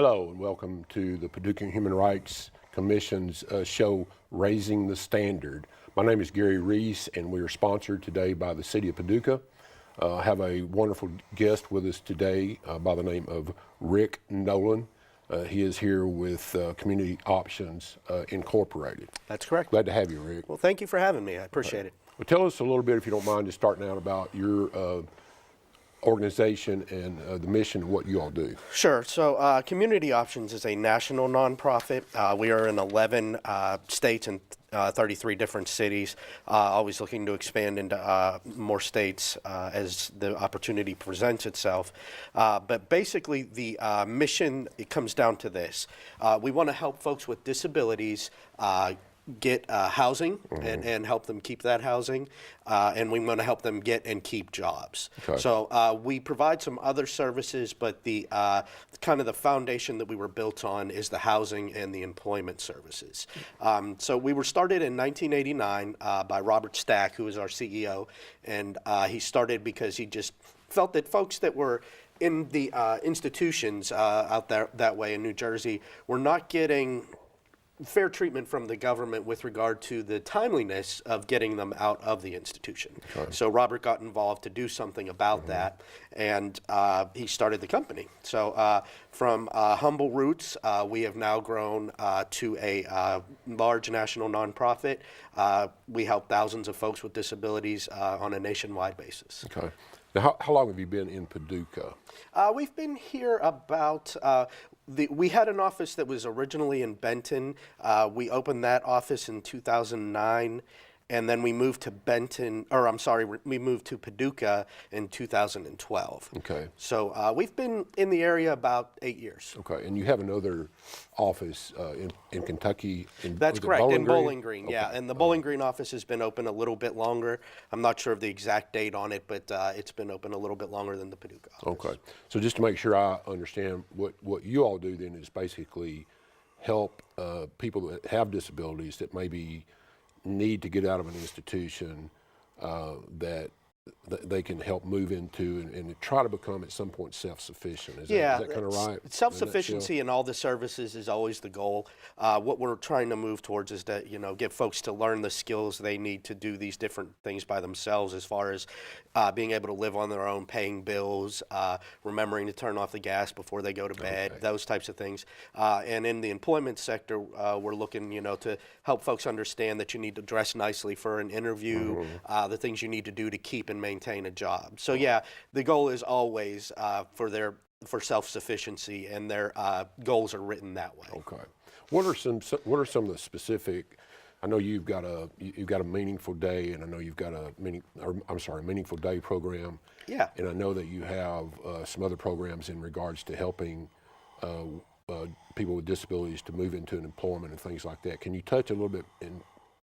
Hello and welcome to the Paducah Human Rights Commission's show, Raising the Standard. My name is Gary Reese and we are sponsored today by the City of Paducah. I have a wonderful guest with us today by the name of Rick Nolan. He is here with Community Options Incorporated. That's correct. Glad to have you, Rick. Well, thank you for having me. I appreciate it. Well, tell us a little bit, if you don't mind, just starting out about your organization and the mission of what you all do. Sure. So Community Options is a national nonprofit. We are in 11 states and 33 different cities, always looking to expand into more states as the opportunity presents itself. But basically the mission, it comes down to this. We want to help folks with disabilities get housing and help them keep that housing, and we want to help them get and keep jobs. Okay. So we provide some other services, but the kind of the foundation that we were built on is the housing and the employment services. So we were started in 1989 by Robert Stack, who is our CEO, and he started because he just felt that folks that were in the institutions out there that way in New Jersey were not getting fair treatment from the government with regard to the timeliness of getting them out of the institution. Okay. So Robert got involved to do something about that, and he started the company. So from humble roots, we have now grown to a large national nonprofit. We help thousands of folks with disabilities on a nationwide basis. Okay. Now, how long have you been in Paducah? We've been here about, we had an office that was originally in Benton. We opened that office in 2009, and then we moved to we moved to Paducah in 2012. Okay. So we've been in the area about 8 years. Okay, and you have another office in Kentucky? That's correct, in Bowling Green, okay. Yeah. And the Bowling Green office has been open a little bit longer. I'm not sure of the exact date on it, but it's been open a little bit longer than the Paducah office. Okay, so just to make sure I understand, what you all do then is basically help people that have disabilities that maybe need to get out of an institution that they can help move into and try to become at some point self-sufficient. Is that kind of right? Self-sufficiency in all the services is always the goal. What we're trying to move towards is to, get folks to learn the skills they need to do these different things by themselves, as far as being able to live on their own, paying bills, remembering to turn off the gas before they go to bed, those types of things. And in the employment sector, we're looking, to help folks understand that you need to dress nicely for an interview, the things you need to do to keep and maintain a job. So yeah, the goal is always for self-sufficiency, and their goals are written that way. Okay. What are some of the specific? I know you've got a meaningful day, and I know you've got a meaningful day program. Yeah. And I know that you have some other programs in regards to helping people with disabilities to move into employment and things like that. Can you touch a little bit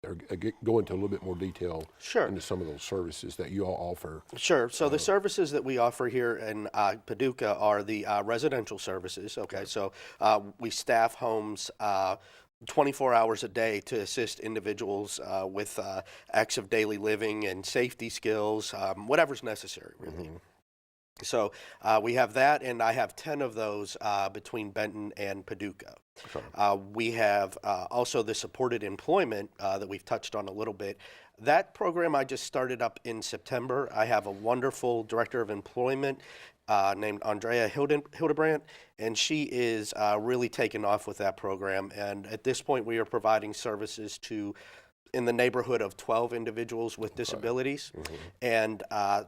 or go into a little bit more detail into some of those services that you all offer? Sure. So the services that we offer here in Paducah are the residential services. Okay. So we staff homes 24 hours a day to assist individuals with acts of daily living and safety skills, whatever's necessary, really. So we have that, and I have 10 of those between Benton and Paducah. Okay. We have also the supported employment that we've touched on a little bit. That program I just started up in September. I have a wonderful director of employment named Andrea Hildebrandt, and she is really taken off with that program. And at this point, we are providing services to in the neighborhood of 12 individuals with disabilities, and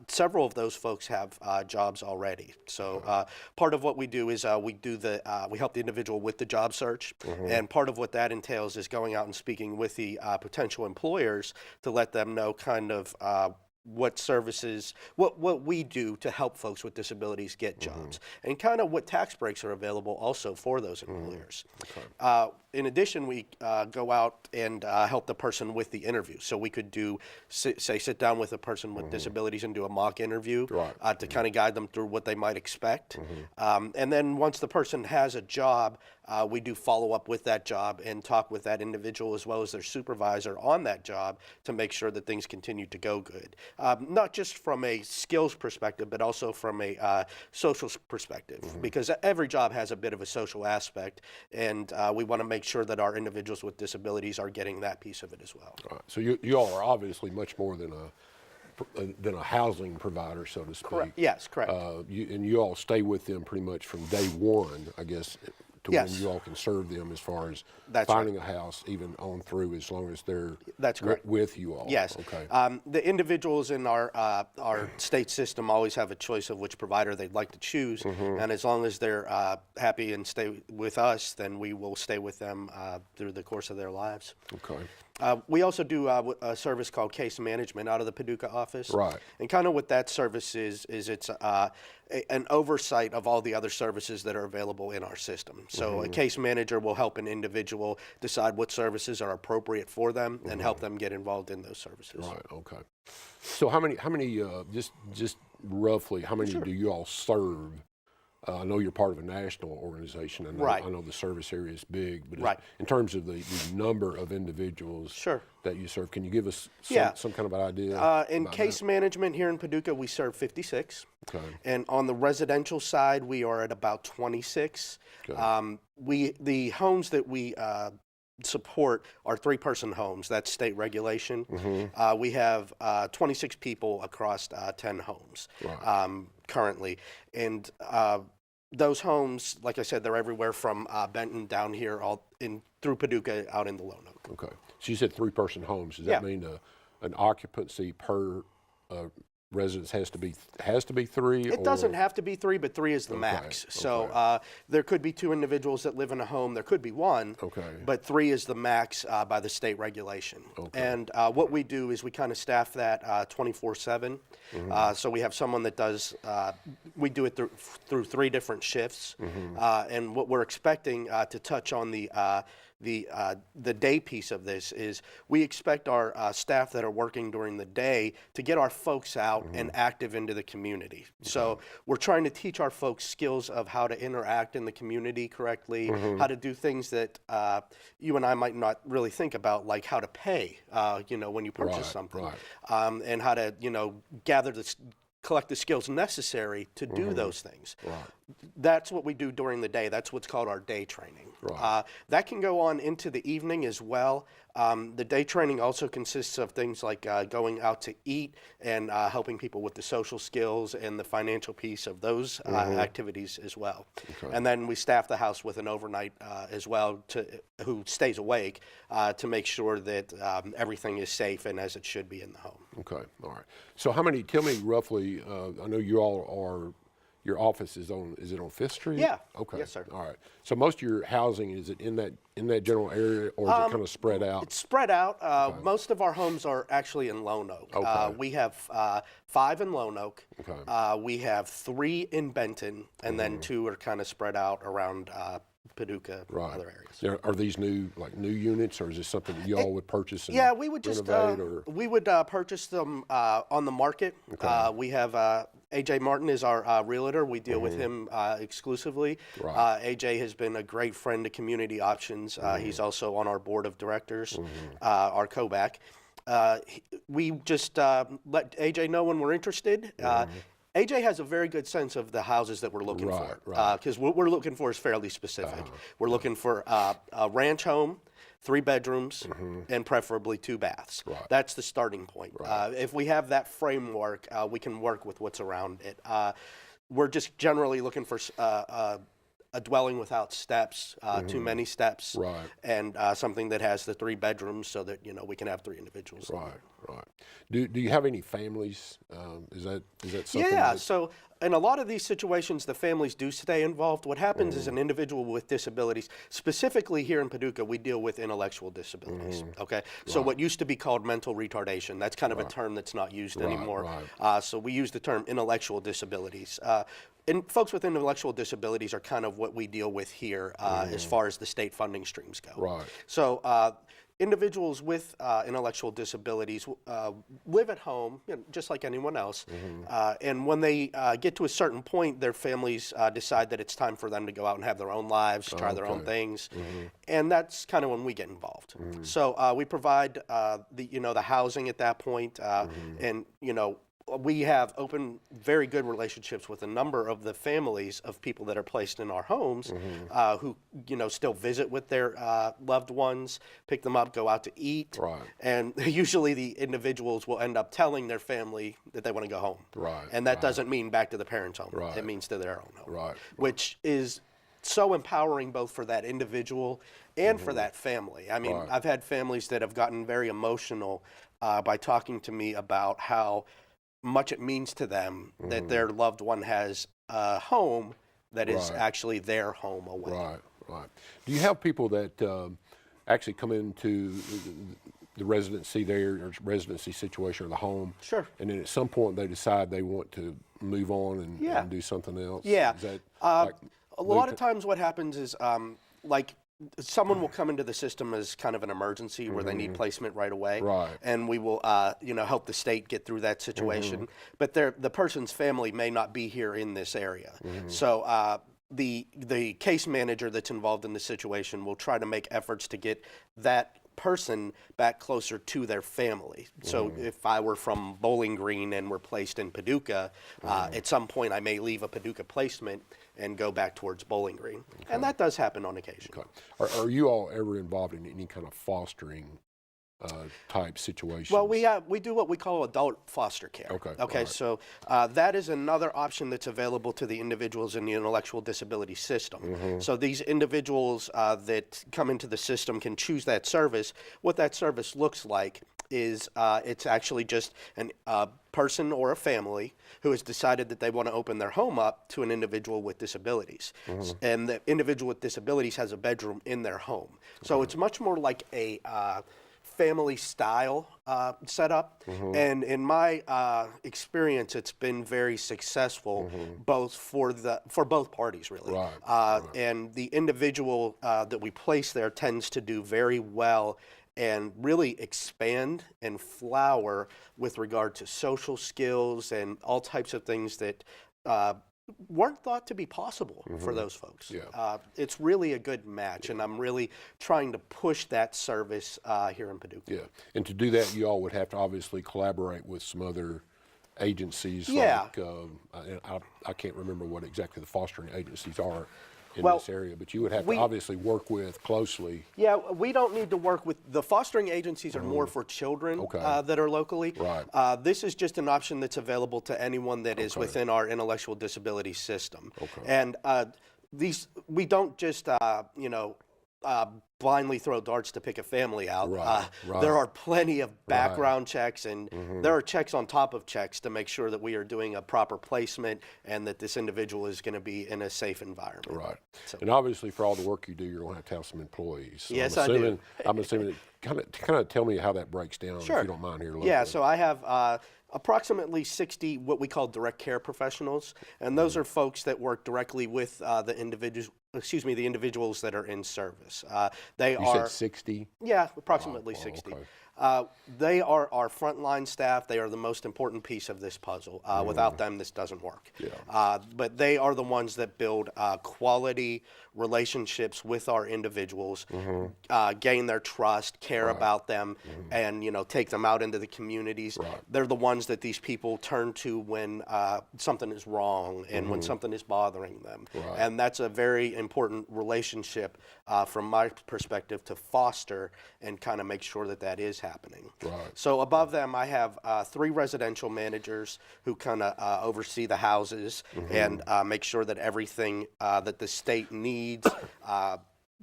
several of those folks have jobs already. So part of what we do is we help the individual with the job search, and part of what that entails is going out and speaking with the potential employers to let them know kind of what services, what we do to help folks with disabilities get jobs, and kind of what tax breaks are available also for those employers. Okay. In addition, we go out and help the person with the interview. So we could do, sit down with a person with disabilities and do a mock interview to kind of guide them through what they might expect. And then once the person has a job, we do follow up with that job and talk with that individual as well as their supervisor on that job to make sure that things continue to go good. Not just from a skills perspective, but also from a social perspective, because every job has a bit of a social aspect, and we want to make sure that our individuals with disabilities are getting that piece of it as well. Right. So you all are obviously much more than a housing provider, so to speak. Correct. Yes, correct. And you all stay with them pretty much from day one, I guess, to Yes. when you all can serve them as far as That's finding a house, even on through, as long as they're That's correct. with you all. Yes. Okay. The individuals in our state system always have a choice of which provider they'd like to choose, and as long as they're happy and stay with us, then we will stay with them through the course of their lives. Okay. We also do a service called case management out of the Paducah office. Right. And kind of what that service is it's an oversight of all the other services that are available in our system. So a case manager will help an individual decide what services are appropriate for them and help them get involved in those services. Right. Okay. So how many? Just roughly, how many do you all serve? I know you're part of a national organization, and Right. I know the service area is big, but Right. in terms of the number of individuals Sure. that you serve, can you give us Yeah. some kind of an idea? In about case management here in Paducah, we serve 56. Okay. And on the residential side, we are at about 26. Okay. The homes that we support are 3-person homes. That's state regulation. We have 26 people across 10 homes currently. And those homes, like I said, they're everywhere from Benton down here all in through Paducah out in the Lonoke. Okay. So you said 3-person homes. Does Yeah. that mean an occupancy per residence has to be 3? It doesn't have to be 3, but 3 is the max. So there could be 2 individuals that live in a home. There could be 1. Okay. But 3 is the max by the state regulation. Okay. And what we do is we kind of staff that 24/7. So we have someone that does. We do it through 3 different shifts. And what we're expecting to touch on the day piece of this is we expect our staff that are working during the day to get our folks out and active into the community. So we're trying to teach our folks skills of how to interact in the community correctly, how to do things that you and I might not really think about, like how to pay, when you purchase something, and how to, collect the skills necessary to do those things. That's what we do during the day. That's what's called our day training. That can go on into the evening as well. The day training also consists of things like going out to eat and helping people with the social skills and the financial piece of those activities as well. And then we staff the house with an overnight as well who stays awake to make sure that everything is safe and as it should be in the home. Okay. All right. So tell me roughly, I know you all are, your office is on 5th Street? Yeah. Okay. Yes, sir. All right. So most of your housing, is it in that general area, or is it kind of spread out? It's spread out. Most of our homes are actually in Lonoke. Okay. We have 5 in Lonoke. Okay. We have 3 in Benton, and then 2 are kind of spread out around Paducah and other areas. Are these new units, or is this something that you all would purchase and Yeah, we would just renovate, purchase them on the market. We have AJ Martin is our realtor. We deal with him exclusively. AJ has been a great friend to Community Options. He's also on our board of directors, our co-back. We just let AJ know when we're interested. AJ has a very good sense of the houses that we're looking for, because what we're looking for is fairly specific. We're looking for a ranch home, 3 bedrooms, and preferably 2 baths. That's the starting point. If we have that framework, we can work with what's around it. We're just generally looking for a dwelling without steps, too many steps, and something that has the 3 bedrooms so that we can have 3 individuals. Right. Do you have any families? Is that something? Yeah. So in a lot of these situations, the families do stay involved. What happens is an individual with disabilities, specifically here in Paducah, we deal with intellectual disabilities. Okay. So what used to be called mental retardation, that's kind of a term that's not used anymore. So we use the term intellectual disabilities. And folks with intellectual disabilities are kind of what we deal with here as far as the state funding streams go. So individuals with intellectual disabilities live at home, just like anyone else. And when they get to a certain point, their families decide that it's time for them to go out and have their own lives, try their own things. And that's kind of when we get involved. So we provide the housing at that point, and we have open, very good relationships with a number of the families of people that are placed in our homes, who still visit with their loved ones, pick them up, go out to eat, and usually the individuals will end up telling their family that they want to go home, and that doesn't mean back to the parents' home; it means to their own home, which is so empowering both for that individual and for that family. I mean, I've had families that have gotten very emotional by talking to me about how much it means to them that their loved one has a home that is actually their home away. Do you have people that actually come into the residency there, or residency situation, or the home? Sure. And then at some point they decide they want to move on and do something else? Yeah. Is that A lot of times what happens is like someone will come into the system as kind of an emergency where they need placement right away, and we will help the state get through that situation. But the person's family may not be here in this area, so the case manager that's involved in the situation will try to make efforts to get that person back closer to their family. So if I were from Bowling Green and were placed in Paducah, at some point I may leave a Paducah placement and go back towards Bowling Green. And that does happen on occasion. Are you all ever involved in any kind of fostering type situations? Well, we do what we call adult foster care. So that is another option that's available to the individuals in the intellectual disability system. So these individuals that come into the system can choose that service. What that service looks like is it's actually just a person or a family who has decided that they want to open their home up to an individual with disabilities. And the individual with disabilities has a bedroom in their home. So it's much more like a family style setup, and in my experience, it's been very successful, both for both parties, really. And the individual that we place there tends to do very well and really expand and flower with regard to social skills and all types of things that weren't thought to be possible for those folks. It's really a good match, and I'm really trying to push that service here in Paducah. And to do that, you all would have to obviously collaborate with some other agencies. Like, I can't remember what exactly the fostering agencies are in this area, but you would have to obviously work with closely. We don't need to work with the fostering agencies are more for children that are locally. This is just an option that's available to anyone that is within our intellectual disability system. And we don't just blindly throw darts to pick a family out. There are plenty of background checks, and there are checks on top of checks to make sure that we are doing a proper placement and that this individual is going to be in a safe environment. So. And obviously, for all the work you do, you're going to have some employees. So yes, I do. I'm assuming, kind of tell me how that breaks down, if you don't mind here. Yeah, so I have approximately 60 what we call direct care professionals, and those are folks that work directly with the individuals that are in service. You said 60? Yeah, approximately 60. They are our frontline staff. They are the most important piece of this puzzle. Without them, this doesn't work. But they are the ones that build quality relationships with our individuals, gain their trust, care about them, and take them out into the communities. They're the ones that these people turn to when something is wrong and when something is bothering them. And that's a very important relationship from my perspective to foster and kind of make sure that that is happening. So above them, I have 3 residential managers who kind of oversee the houses and make sure that everything that the state needs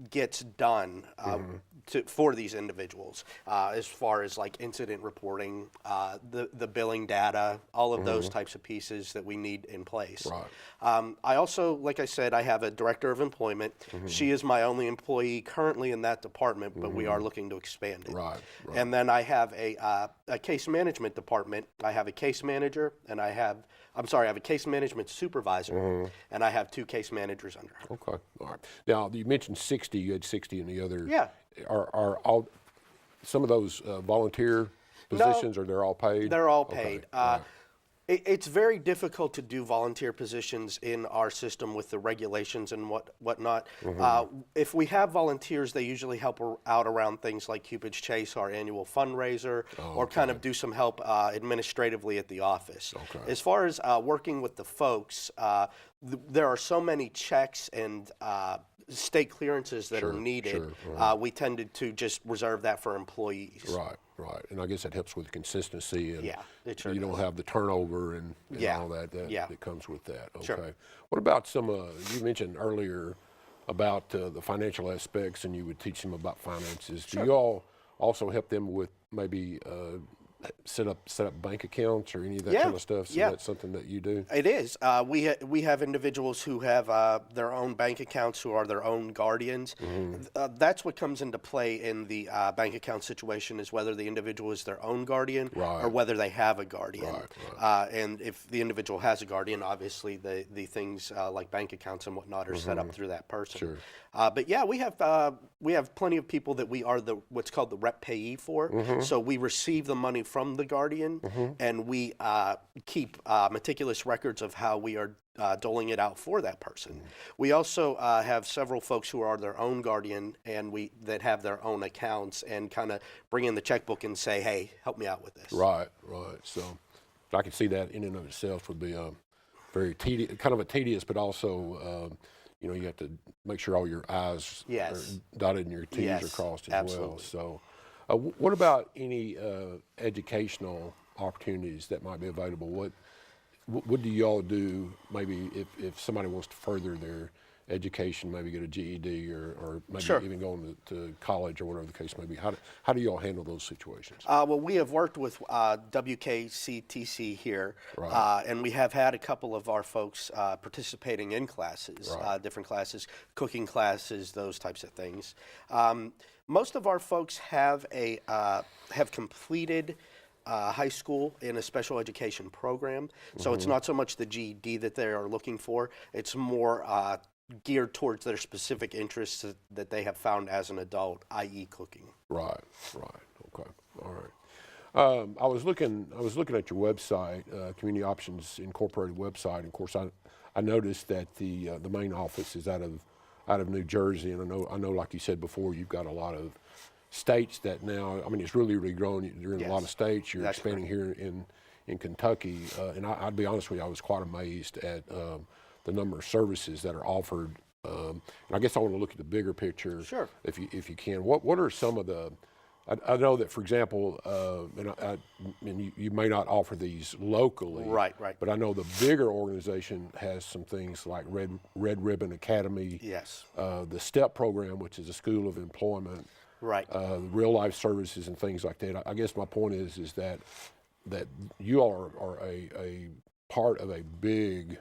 gets done for these individuals, as far as like incident reporting, the billing data, all of those types of pieces that we need in place. I also, like I said, I have a director of employment. She is my only employee currently in that department, but we are looking to expand it. And then I have a case management department. I have a case manager, and I have a case management supervisor, and I have 2 case managers under her. All right. Now, you mentioned 60. You had 60 in the other. Yeah. Are all some of those volunteer positions, or they're all paid? They're all Okay, paid. right. It's very difficult to do volunteer positions in our system with the regulations and whatnot. If we have volunteers, they usually help out around things like Cupid's Chase, our annual fundraiser, or kind of do some help administratively at the office. Okay. As far as working with the folks, there are so many checks and state clearances that are needed. We tended to just reserve that for employees. Right, right. And I guess that helps with consistency, and Yeah, it sure you don't have the turnover and all that that comes with that. Okay. Sure. What about some, you mentioned earlier about the financial aspects, and you would teach them about finances. Do you all also help them with maybe set up bank accounts or any of that kind of stuff? So that's something that you do? It is. We have individuals who have their own bank accounts, who are their own guardians. That's what comes into play in the bank account situation, is whether the individual is their own guardian or whether they have a guardian. And if the individual has a guardian, obviously the things like bank accounts and whatnot are set up through that person. But yeah, we have plenty of people that we are what's called the rep payee for. So we receive the money from the guardian, and we keep meticulous records of how we are doling it out for that person. We also have several folks who are their own guardian, and that have their own accounts, and kind of bring in the checkbook and say, "Hey, help me out with this." Right, right. So I can see that in and of itself would be very tedious, kind of a tedious, but also you know, you have to make sure all your I's are dotted and your T's are crossed as well. So what about any educational opportunities that might be available? What do y'all do maybe if somebody wants to further their education, maybe get a GED or maybe even going to college or whatever the case may be? How do y'all handle those situations? Well, we have worked with WKCTC here, and we have had a couple of our folks participating in classes, different classes, cooking classes, those types of things. Most of our folks have completed high school in a special education program, so it's not so much the GED that they are looking for. It's more geared towards their specific interests that they have found as an adult, i.e. cooking. Right, okay, all right. I was looking at your website, Community Options Incorporated website. And of course, I noticed that the main office is out of New Jersey, and I know, like you said before, you've got a lot of states that now. I mean, it's really grown. You're in a lot of states. You're expanding here in Kentucky, and I'd be honest with you, I was quite amazed at the number of services that are offered. And I guess I want to look at the bigger picture, if you can. What are some of the? I know that, for example, and you may not offer these locally, right. But I know the bigger organization has some things like Red Ribbon Academy, the STEP program, which is a school of employment, real life services and things like that. I guess my point is that you all are a part of a big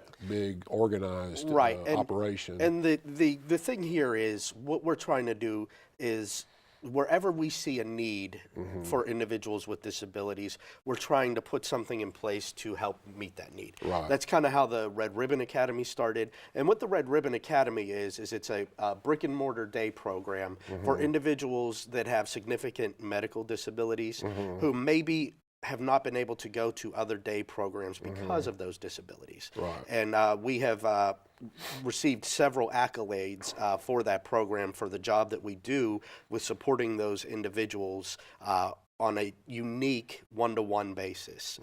organized operation. And the thing here is, what we're trying to do is, wherever we see a need for individuals with disabilities, we're trying to put something in place to help meet that need. That's kind of how the Red Ribbon Academy started. And what the Red Ribbon Academy is it's a brick and mortar day program for individuals that have significant medical disabilities who maybe have not been able to go to other day programs because of those disabilities. And we have received several accolades for that program, for the job that we do with supporting those individuals on a unique one-to-one basis.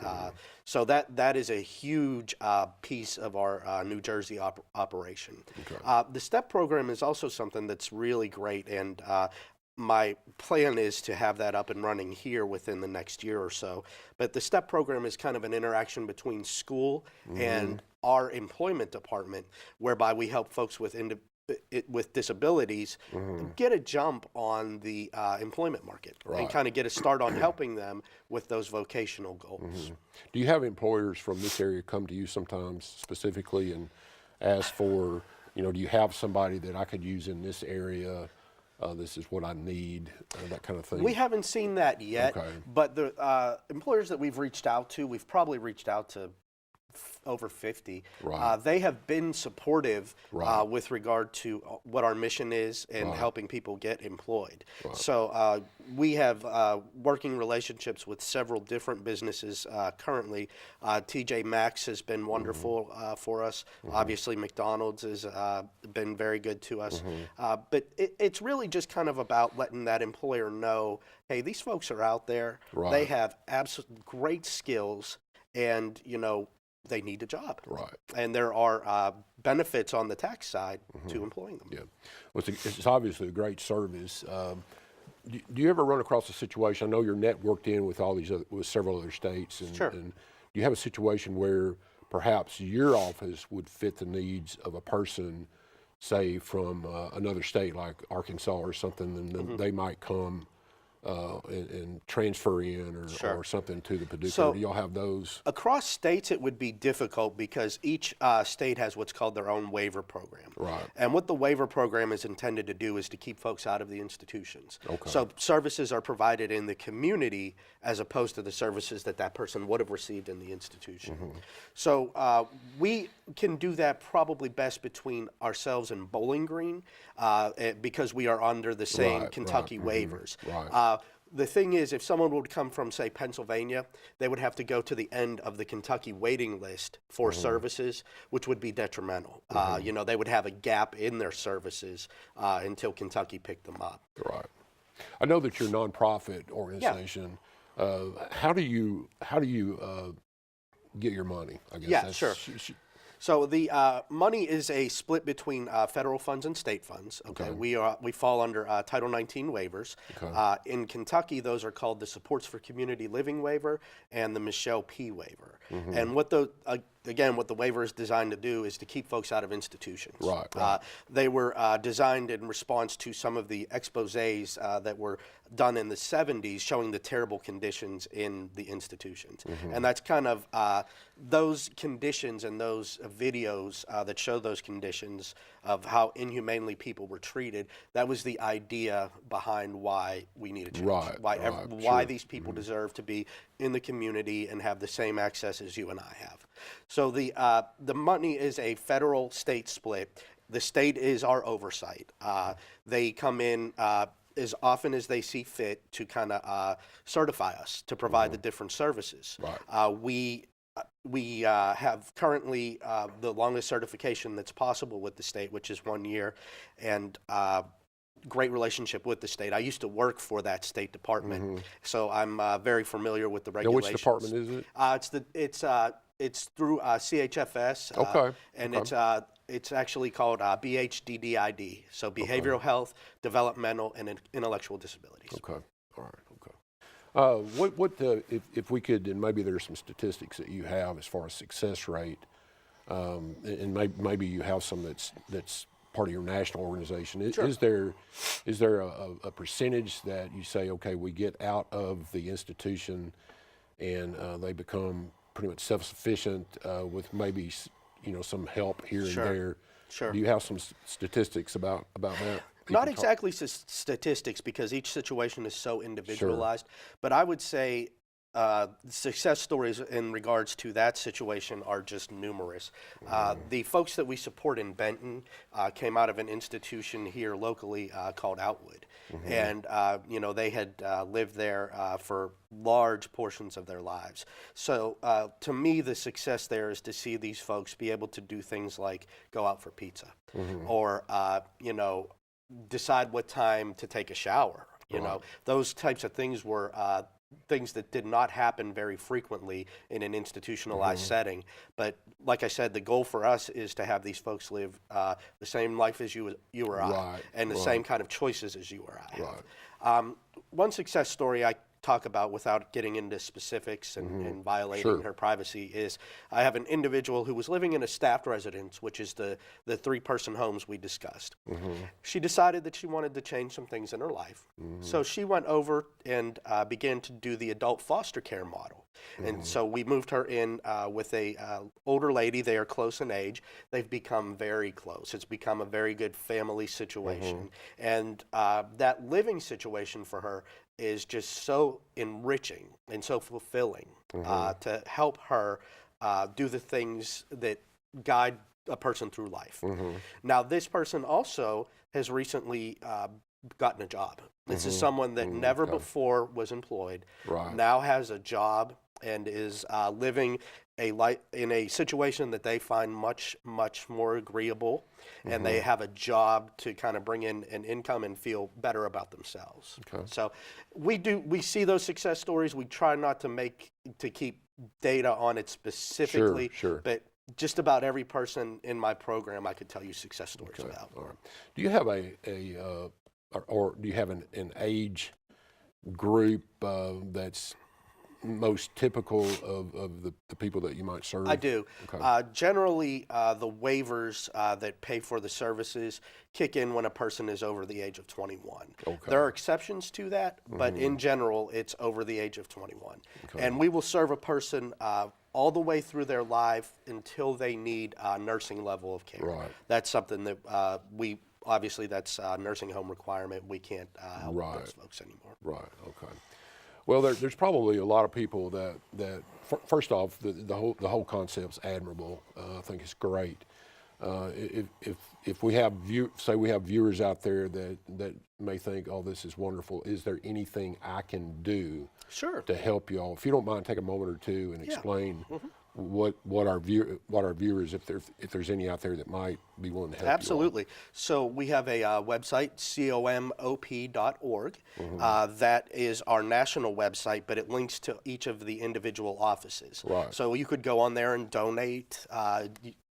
So that is a huge piece of our New Jersey operation. The STEP program is also something that's really great, and my plan is to have that up and running here within the next year or so. But the STEP program is kind of an interaction between school and our employment department, whereby we help folks with disabilities get a jump on the employment market and kind of get a start on helping them with those vocational goals. Do you have employers from this area come to you sometimes specifically and ask for, do you have somebody that I could use in this area? This is what I need, that kind of thing? We haven't seen that yet, but the employers that we've reached out to, we've probably reached out to over 50. Right. They have been supportive Right. with regard to what our mission is and Right. helping people get employed. Right. So we have working relationships with several different businesses currently. TJ Maxx has been wonderful for us. Obviously, McDonald's has been very good to us. But it's really just kind of about letting that employer know, hey, these folks are out there. Right. They have absolute great skills, and they need a job. Right. And there are benefits on the tax side to employing them. Yeah. Well, it's obviously a great service. Do you ever run across a situation? I know you're networked in with with several other states, and, Sure. and do you have a situation where perhaps your office would fit the needs of a person, say from another state like Arkansas or something, and then they might come and transfer in or something to the Paducah? So- do y'all have those? Across states, it would be difficult because each state has what's called their own waiver program. Right. And what the waiver program is intended to do is to keep folks out of the institutions. Okay. So services are provided in the community as opposed to the services that person would have received in the institution. So we can do that probably best between ourselves and Bowling Green because we are under the same Right, Kentucky right, waivers. Right. The thing is, if someone would come from, say, Pennsylvania, they would have to go to the end of the Kentucky waiting list for services, which would be detrimental. They would have a gap in their services until Kentucky picked them up. Right. I know that you're a nonprofit organization. How do you get your money? I guess. Yeah, sure. So the money is a split between federal funds and state funds. Okay, we fall under Title 19 waivers. Okay. In Kentucky, those are called the Supports for Community Living waiver and the Michelle P waiver. And what the waiver is designed to do is to keep folks out of institutions. Right. They were designed in response to some of the exposés that were done in the 70s showing the terrible conditions in the institutions. And that's kind of those conditions and those videos that show those conditions of how inhumanely people were treated. That was the idea behind why we need a change. Right, Why sure. these people deserve to be in the community and have the same access as you and I have. So the money is a federal-state split. The state is our oversight. They come in as often as they see fit to kind of certify us to provide the different services. Right. We have currently the longest certification that's possible with the state, which is 1 year, and great relationship with the state. I used to work for that state department, so I'm very familiar with the Now, regulations. which department is it? It's through CHFS. Okay. And it's actually called BHDDID, so Behavioral Health, Developmental, and Intellectual Disabilities. Okay. All right. Okay. If we could, and maybe there's some statistics that you have as far as success rate, and maybe you have some that's part of your national organization. Sure. Is there a percentage that you say, okay, we get out of the institution and they become pretty much self-sufficient with maybe some help here and there? Sure. Do you have some statistics about that? Not exactly statistics because each situation is so individualized, but I would say success stories in regards to that situation are just numerous. The folks that we support in Benton came out of an institution here locally called Outwood, and they had lived there for large portions of their lives. So to me, the success there is to see these folks be able to do things like go out for pizza, or decide what time to take a shower. Those types of things were things that did not happen very frequently in an institutionalized setting. But like I said, the goal for us is to have these folks live the same life as you or I, and the same kind of choices as you or I have. One success story I talk about without getting into specifics and violating her privacy is I have an individual who was living in a staffed residence, which is the three-person homes we discussed. She decided that she wanted to change some things in her life. So she went over and began to do the adult foster care model. And so we moved her in with a older lady. They are close in age. They've become very close. It's become a very good family situation. And that living situation for her is just so enriching and so fulfilling to help her do the things that guide a person through life. Now, this person also has recently gotten a job. This is someone that never before was employed, now has a job and is living in a situation that they find much more agreeable, and they have a job to kind of bring in an income and feel better about themselves. So we see those success stories. We try not to keep data on it specifically, but just about every person in my program I could tell you success stories about. All right. Do you have or do you have an age group that's most typical of the people that you might serve? I do. Generally, the waivers that pay for the services kick in when a person is over the age of 21. There are exceptions to that, but in general, it's over the age of 21. And we will serve a person all the way through their life until they need nursing level of care. That's something that obviously that's a nursing home requirement. We can't help those folks anymore. Well, there's probably a lot of people that first off, the whole concept's admirable. I think it's great. If we have viewers out there that may think, oh, this is wonderful, is there anything I can do to help you all? If you don't mind, take a moment or two and explain what our viewers, if there's any out there that might be willing to help. Absolutely. So we have a website, comop.org. That is our national website, but it links to each of the individual offices. So you could go on there and donate.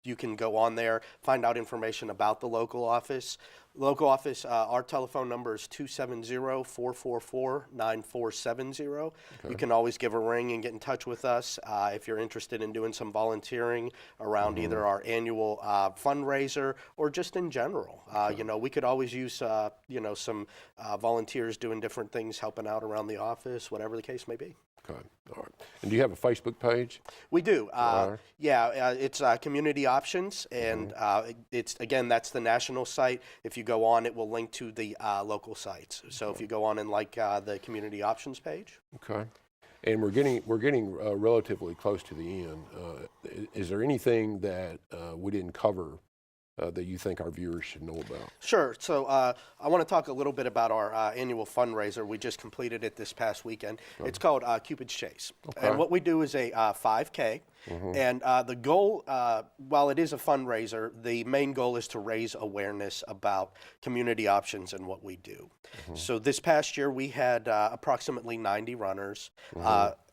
You can go on there, find out information about the local office. Our telephone number is 270-444-9470. You can always give a ring and get in touch with us if you're interested in doing some volunteering around either our annual fundraiser or just in general. We could always use some volunteers doing different things, helping out around the office, whatever the case may be. All right. And do you have a Facebook page? We do. It's Community Options, and that's the national site. If you go on, it will link to the local sites. So if you go on and like the Community Options page. And we're getting relatively close to the end. Is there anything that we didn't cover that you think our viewers should know about? Sure. So I want to talk a little bit about our annual fundraiser. We just completed it this past weekend. It's called Cupid's Chase. And what we do is a 5K. And the goal, while it is a fundraiser, the main goal is to raise awareness about community options and what we do. So this past year, we had approximately 90 runners.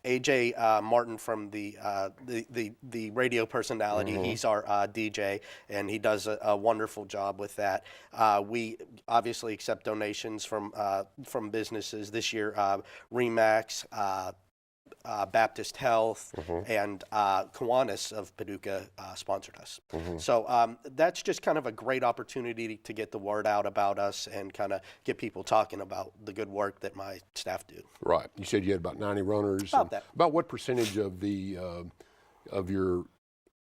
AJ Martin from the radio personality, he's our DJ, and he does a wonderful job with that. We obviously accept donations from businesses. This year, Remax, Baptist Health, and Kiwanis of Paducah sponsored us. So that's just kind of a great opportunity to get the word out about us and kind of get people talking about the good work that my staff do. Right. You said you had about 90 runners. About what percentage of the of your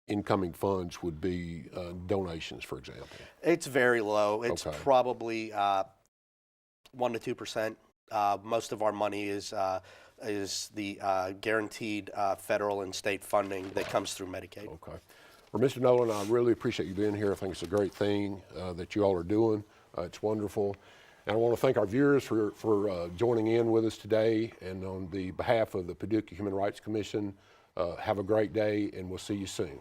incoming funds would be donations, for example? It's very low. It's probably 1 to 2%. Most of our money is the guaranteed federal and state funding that comes through Medicaid. Well, Mr. Nolan, I really appreciate you being here. I think it's a great thing that you all are doing. It's wonderful. And I want to thank our viewers for joining in with us today. And on the behalf of the Paducah Human Rights Commission, have a great day, and we'll see you soon.